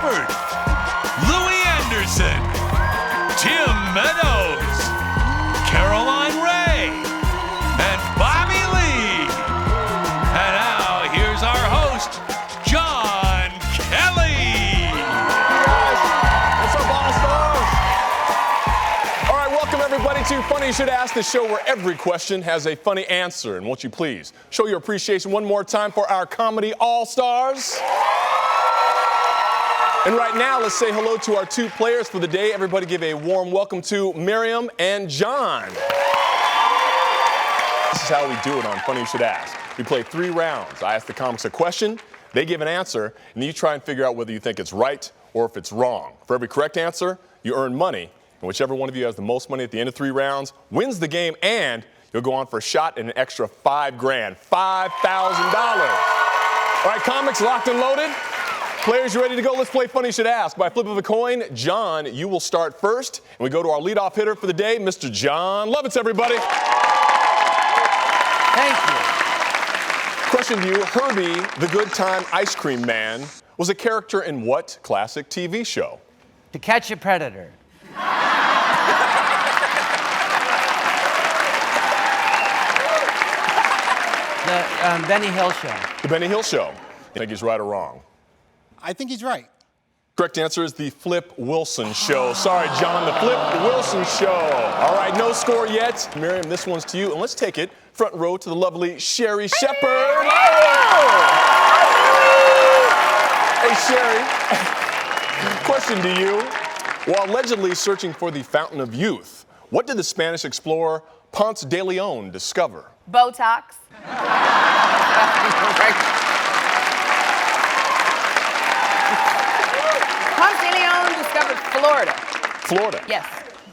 Shepherd, Louie Anderson, Meadows, Caroline Ray, and Bobby Lee. And now, here's our host, John Kelly. Hey guys, what's up, All Stars? All right, welcome everybody to Funny You Should Ask, the show where every question has a funny answer. And won't you please show your appreciation one more time for our comedy All Stars? And right now, let's say hello to our two players for the day. Everybody give a warm welcome to Miriam and John. This is how we do it on Funny You Should Ask. We play 3 rounds. I ask the comics a question, they give an answer, and you try and figure out whether you think it's right or if it's wrong. For every correct answer, you earn money, and whichever one of you has the most money at the end of 3 rounds wins the game, and you'll go on for a shot and an extra $5 grand, $5,000. All right, comics locked and loaded. Players, you ready to go? Let's play Funny You Should Ask. By flip of a coin, John, you will start first. And we go to our leadoff hitter for the day, Mr. Jon Lovitz, everybody. Thank you. Question to you, Herbie, the Good Time Ice Cream Man, was a character in what classic TV show? To Catch a Predator. The Benny Hill Show. The Benny Hill Show. You think he's right or wrong? I think he's right. Correct answer is the Flip Wilson Show. Sorry, John, the Flip Wilson Show. All right, no score yet. Miriam, this one's to you, and let's take it front row to the lovely Sherri Shepherd. Hey, Sherri, question to you. While allegedly searching for the fountain of youth, what did the Spanish explorer Ponce de Leon discover? Botox. Ponce de Leon discovered Florida. Florida? Yes.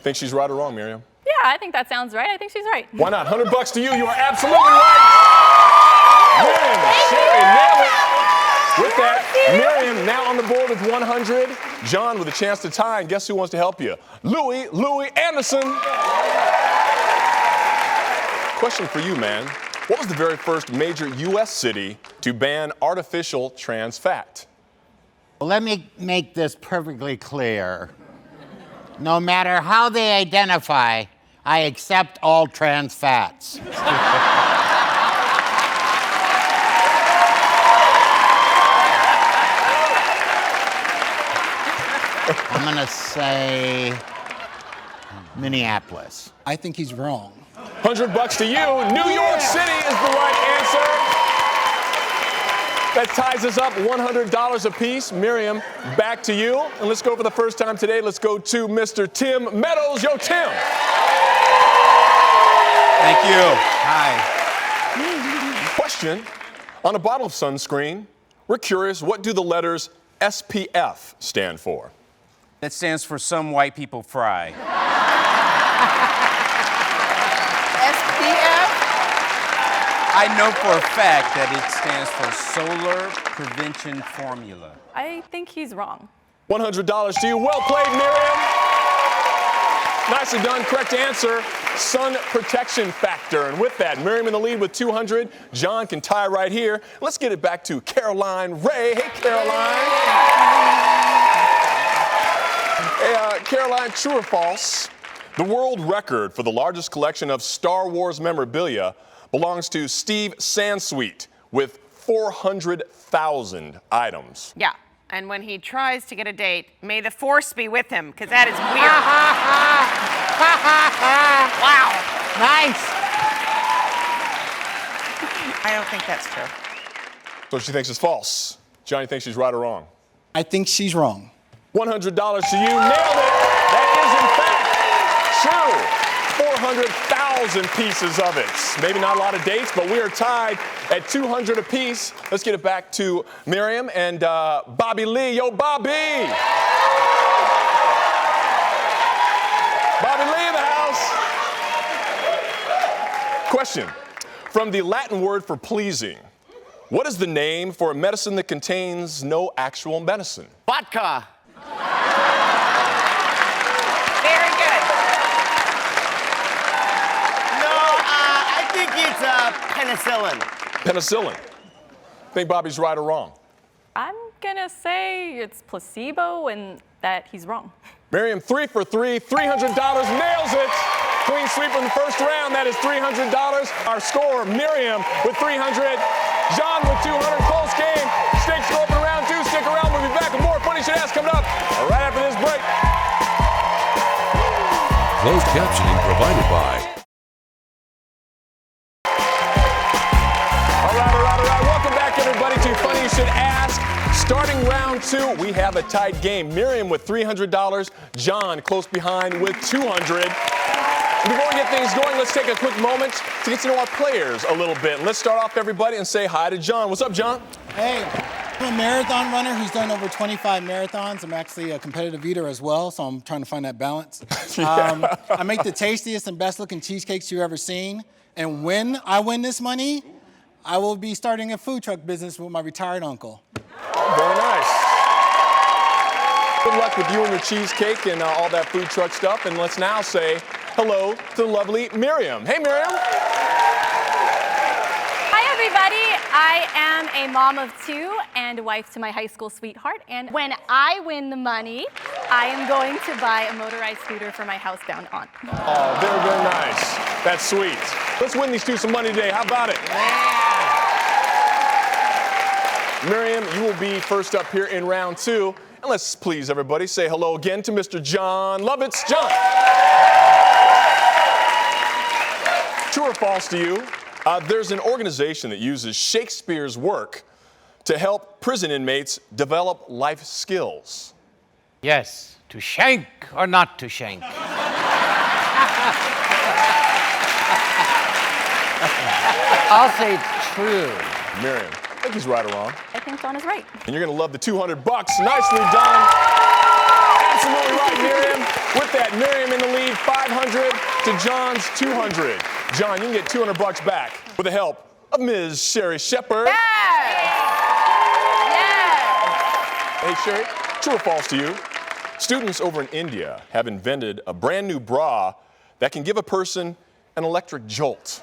Think she's right or wrong, Miriam? Yeah, I think that sounds right. I think she's right. Why not? $100 to you. You are absolutely right. Miriam, Sherri, nailed it. With that, Miriam now on the board with 100. John with a chance to tie, and guess who wants to help you? Louie Anderson. Question for you, man. What was the very first major U.S. city to ban artificial trans fat? Well, let me make this perfectly clear. No matter how they identify, I accept all trans fats. I'm gonna say Minneapolis. I think he's wrong. $100 to you. New York City is the right answer. That ties us up $100 apiece. Miriam, back to you. And let's go for the first time today. Let's go to Mr. Tim Meadows. Yo, Tim. Thank you. Hi. Question. On a bottle of sunscreen, we're curious, what do the letters SPF stand for? That stands for Some White People Fry. SPF? I know for a fact that it stands for Solar Prevention Formula. I think he's wrong. $100 to you. Well played, Miriam. Nicely done. Correct answer, sun protection factor. And with that, Miriam in the lead with 200. John can tie right here. Let's get it back to Caroline Ray. Hey, Caroline. Hey, Caroline, true or false? The world record for the largest collection of Star Wars memorabilia belongs to Steve Sansweet with 400,000 items. Yeah. And when he tries to get a date, may the force be with him, because that is weird. Wow. Nice. I don't think that's true. So she thinks it's false. Johnny thinks she's right or wrong. I think she's wrong. $100 to you. Nailed it. That is, in fact, true. 400,000 pieces of it. Maybe not a lot of dates, but we are tied at 200 apiece. Let's get it back to Miriam and Bobby Lee. Yo, Bobby! Bobby Lee in the house. Question. From the Latin word for pleasing, what is the name for a medicine that contains no actual medicine? Vodka. Very good. No, I think it's penicillin. Penicillin. Think Bobby's right or wrong? I'm gonna say it's placebo and that he's wrong. Miriam, 3 for 3, $300, nails it. Clean sweep in the first round, that is $300. Our score, Miriam with 300, Jon with 200, close game. Stakes go up in round 2, stick around, we'll be back with more Funny Shit Ask coming up right after this break. Closed captioning provided by All right. Welcome back, everybody, to Funny You Should Ask. Starting round 2, we have a tight game. Miriam with $300, Jon close behind with $200. Before we get things going, let's take a quick moment to get to know our players a little bit. Let's start off, everybody, and say hi to Jon. What's up, Jon? Hey, I'm a marathon runner who's done over 25 marathons. I'm actually a competitive eater as well, so I'm trying to find that balance. I make the tastiest and best looking cheesecakes you've ever seen. And when I win this money, I will be starting a food truck business with my retired uncle. Very nice. Good luck with you and your cheesecake and all that food truck stuff. And let's now say hello to the lovely Miriam. Hey, Miriam. Hi, everybody. I am a mom of 2 and wife to my high school sweetheart. And when I win the money, I am going to buy a motorized scooter for my housebound aunt. Oh, very, very nice. That's sweet. Let's win these two some money today. How about it? Miriam, you will be first up here in round 2. And let's please, everybody, say hello again to Mr. Jon Lovitz. Jon. True or false to you? There's an organization that uses Shakespeare's work to help prison inmates develop life skills. Yes, to shank or not to shank. I'll say true. Miriam, I think he's right or wrong. I think Jon is right. And you're going to love the $200. Nicely done. Absolutely right, Miriam. With that, Miriam in the lead, 500 to Jon's 200. Jon, you can get $200 back with the help of Ms. Sherri Shepherd. Yes! Hey, Sherri, true or false to you? Students over in India have invented a brand new bra that can give a person an electric jolt.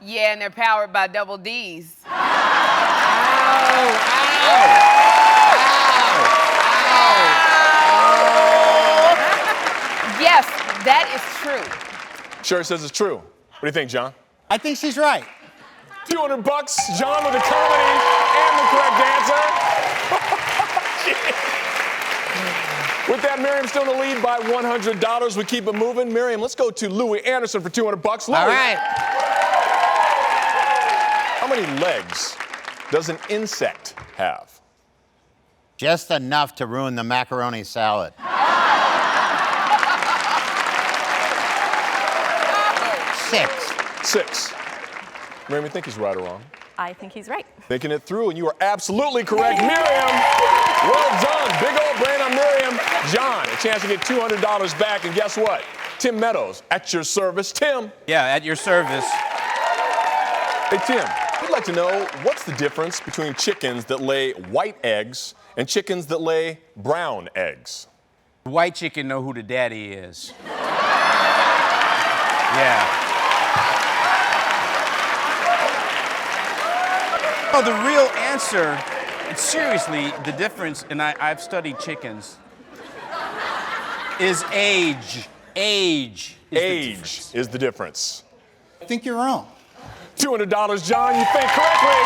Yeah, and they're powered by double D's. Yes, that is true. Sherri says it's true. What do you think, Jon? I think she's right. $200, Jon with the comedy and the correct answer. With that, Miriam still in the lead by $100. We keep it moving. Miriam, let's go to Louie Anderson for $200. Louie. All right. How many legs does an insect have? Just enough to ruin the macaroni salad. 6. 6. Miriam, you think he's right or wrong? I think he's right. Thinking it through, and you are absolutely correct. Miriam, well done. Big old brain on Miriam. Jon, a chance to get $200 back, and guess what? Tim Meadows, at your service. Tim. Yeah, at your service. Hey, Tim, we'd like to know what's the difference between chickens that lay white eggs and chickens that lay brown eggs? White chicken know who the daddy is. Yeah. Oh, the real answer, seriously, the difference, and I've studied chickens, is age. Age Is the difference. I think you're wrong. $200, Jon, you think correctly.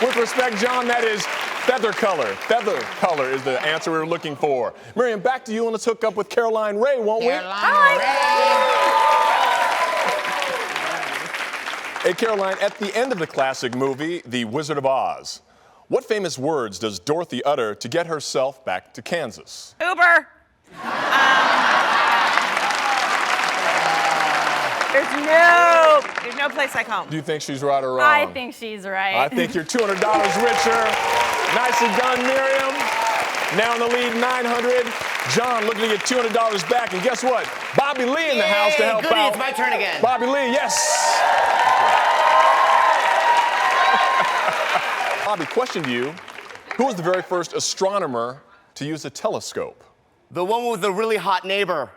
With respect, Jon, that is feather color. Feather color is the answer we were looking for. Miriam, back to you, and let's hook up with Caroline Rhea, won't we? Hey, Caroline, at the end of the classic movie, The Wizard of Oz, what famous words does Dorothy utter to get herself back to Kansas? Uber. There's no place like home. Do you think she's right or wrong? I think she's right. I think you're $200 richer. Nicely done, Miriam. Now in the lead, 900. Jon looking to get $200 back, and guess what? Bobby Lee in the house to help out. It's my turn again. Bobby Lee, yes. Bobby, question to you. Who was the very first astronomer to use a telescope? The one with the really hot neighbor.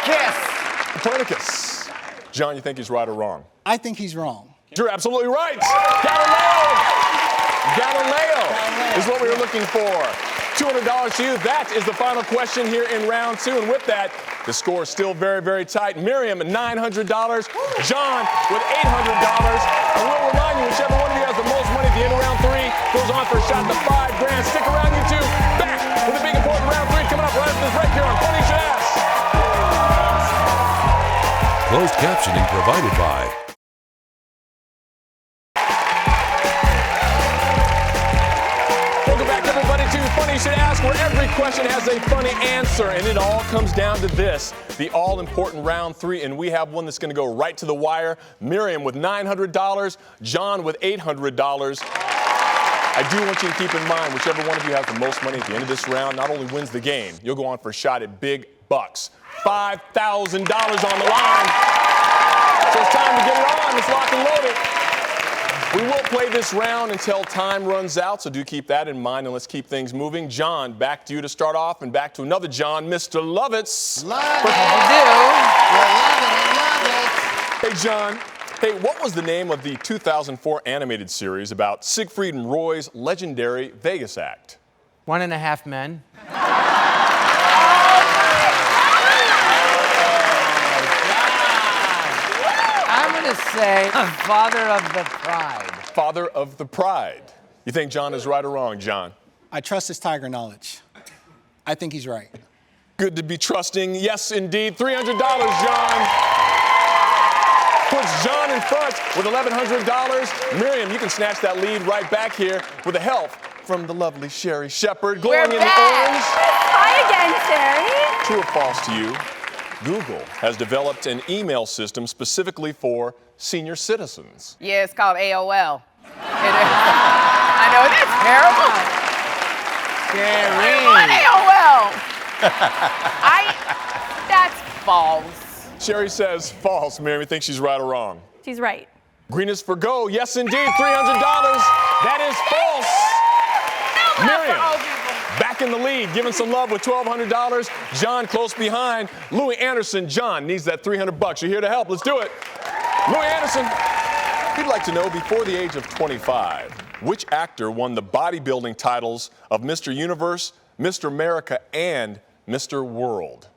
Copernicus. John, you think he's right or wrong? I think he's wrong. You're absolutely right. Galileo is what we were looking for. $200 to you. That is the final question here in round 2. And with that, the score is still very, very tight. Miriam, $900. John with $800. And we'll remind you, whichever one of you has the most money at the end of round 3 goes on for a shot at the $5,000. Stick around, you two. Back with a big important round 3 coming up right after this break here on Funny Should Ask. Closed captioning provided by Welcome back, everybody, to Funny Should Ask, where every question has a funny answer, and it all comes down to this, the all-important round 3, and we have one that's going to go right to the wire. Miriam with $900, John with $800. I do want you to keep in mind, whichever one of you has the most money at the end of this round not only wins the game, you'll go on for a shot at big bucks. $5,000 on the line. So it's time to get it on. It's locked and loaded. We will play this round until time runs out, so do keep that in mind, and let's keep things moving. John, back to you to start off, and back to another John, Mr. Lovitz. Love it. Hey, John. Hey, what was the name of the 2004 animated series about Siegfried and Roy's legendary Vegas act? 1.5 Men. I'm going to say Father of the Pride. Father of the Pride. You think John is right or wrong, John? I trust his tiger knowledge. I think he's right. Good to be trusting. Yes, indeed. $300, John. Puts John in front with $1,100. Miriam, you can snatch that lead right back here with the help from the lovely Sherri Shepherd. Glowing in the orange. Hi again, Sherri. True or false to you? Google has developed an email system specifically for senior citizens. Yeah, it's called AOL. I know, that's terrible. What AOL? That's false. Sherri says false. Miriam thinks she's right or wrong. She's right. Green is for go. Yes, indeed. $300. That is false. Miriam, back in the lead, giving some love with $1,200. John close behind. Louie Anderson. John needs that $300. You're here to help. Let's do it. Louie Anderson, we'd like to know, before the age of 25, which actor won the bodybuilding titles of Mr. Universe, Mr. America, and Mr. World?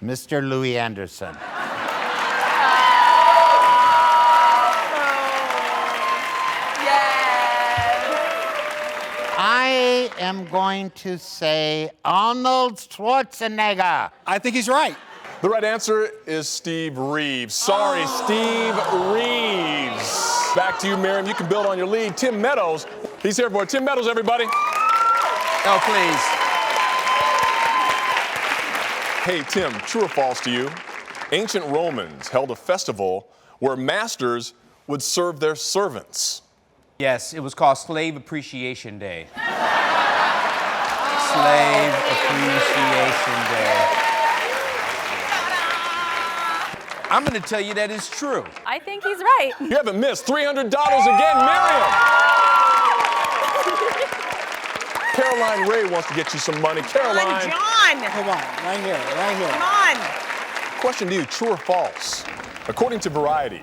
Mr. Louie Anderson. I am going to say Arnold Schwarzenegger. I think he's right. The right answer is Steve Reeves. Sorry, Steve Reeves. Back to you, Miriam. You can build on your lead. Tim Meadows. He's here for it. Tim Meadows, everybody. Oh, please. Hey, Tim, true or false to you? Ancient Romans held a festival where masters would serve their servants. Yes, it was called Slave Appreciation Day. Slave Appreciation Day. I'm going to tell you that is true. I think he's right. You haven't missed. $300 again, Miriam. Caroline Ray wants to get you some money. Caroline. John. Come on, right here, right here. Come on. Question to you, true or false? According to Variety,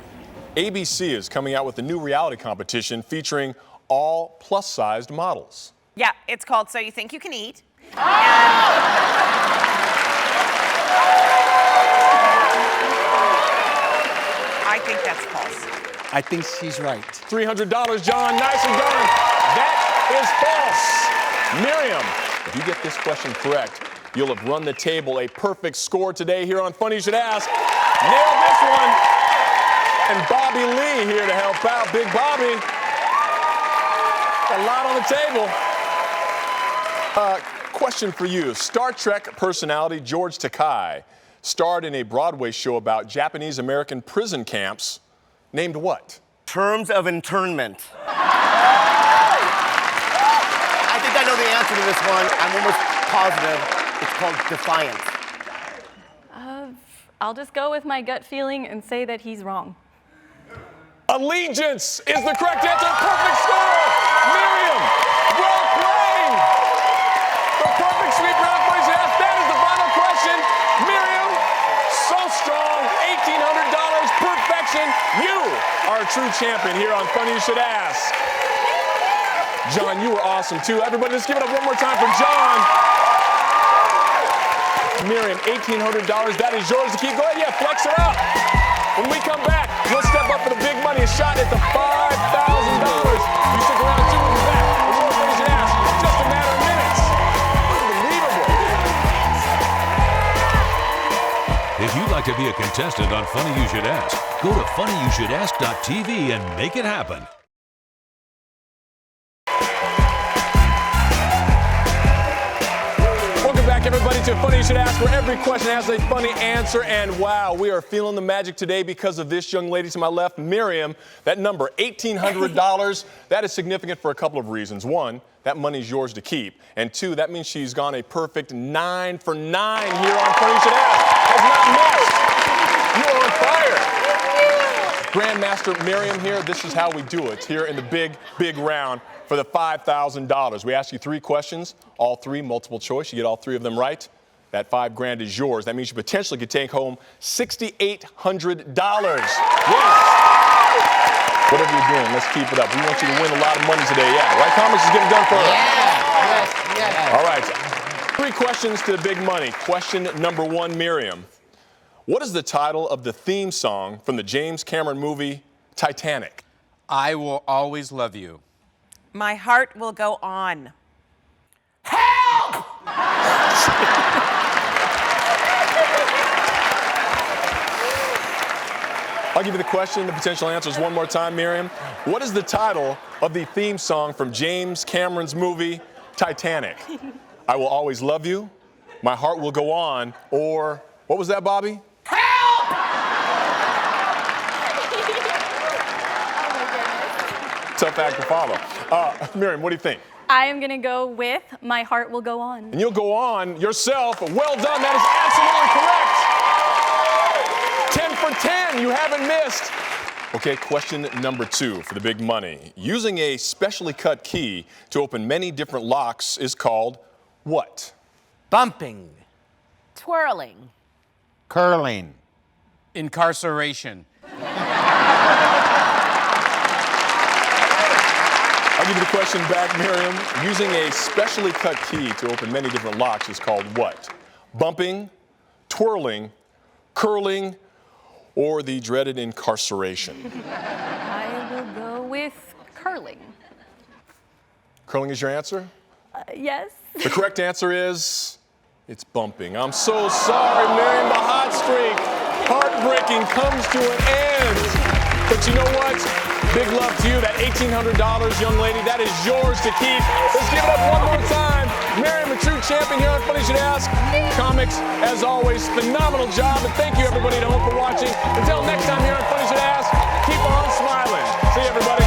ABC is coming out with a new reality competition featuring all plus-sized models. Yeah, it's called So You Think You Can Eat. I think that's false. I think she's right. $300, John. Nicely done. That is false. Miriam, if you get this question correct, you'll have run the table. A perfect score today here on Funny You Should Ask. Nailed this one. And Bobby Lee here to help out. Big Bobby. A lot on the table. Question for you. Star Trek personality George Takei starred in a Broadway show about Japanese-American prison camps named what? Terms of internment. I think I know the answer to this one. I'm almost positive. It's called Defiance. I'll just go with my gut feeling and say that he's wrong. Allegiance is the correct answer. Perfect score. Miriam, well played. The perfect sweep round. That is the final question. Miriam, so true champion here on Funny You Should Ask. Jon, you were awesome too. Everybody, let's give it up one more time for Jon. Miriam, $1,800. That is yours to keep. Go ahead, yeah, flex it up. When we come back, you'll step up for the big money, a shot at the $5,000. You stick around too, we'll be back. The more Funny You Should Ask, just a matter of minutes. Unbelievable. If you'd like to be a contestant on Funny You Should Ask, go to funnyoushouldAsk.tv and make it happen. Welcome back, everybody, to Funny You Should Ask, where every question has a funny answer. And wow, we are feeling the magic today because of this young lady to my left, Miriam. That number, $1,800, that is significant for a couple of reasons. One, that money's yours to keep. And two, that means she's gone a perfect 9 for 9 here on Funny You Should Ask. Has not missed. You are on fire. Grandmaster Miriam here, this is how we do it here in the big round for the $5,000. We ask you 3 questions, all 3 multiple choice. You get all 3 of them right. That $5,000 is yours. That means you potentially could take home $6,800. Yes. Whatever you're doing, let's keep it up. We want you to win a lot of money today. Yeah, right? Comics is getting done for us. Yes. All right. 3 questions to the big money. Question number 1, Miriam. What is the title of the theme song from the James Cameron movie Titanic? I Will Always Love You. My heart will go on. I'll give you the question, the potential answers one more time, Miriam. What is the title of the theme song from James Cameron's movie Titanic? I Will Always Love You, My Heart Will Go On, or what was that, Bobby? Tough act to follow. Miriam, what do you think? I am gonna go with My Heart Will Go On. And you'll go on yourself. Well done, that is absolutely correct. 10 for 10, you haven't missed. Okay, question number 2 for the big money. Using a specially cut key to open many different locks is called what? Bumping. Twirling. Curling. Incarceration. I'll give you the question back, Miriam. Using a specially cut key to open many different locks is called what? Bumping, twirling, curling, or the dreaded incarceration? I will go with curling. Curling is your answer? Yes. The correct answer is, it's bumping. I'm so sorry, Miriam. The hot streak, heartbreaking, comes to an end. But you know what? Big love to you. That $1,800, young lady, that is yours to keep. Let's give it up one more time. Miriam, a true champion here on Funny You Should Ask. Comics, as always, phenomenal job. And thank you, everybody at home, for watching. Until next time here on Funny You Should Ask, keep on smiling. See you, everybody.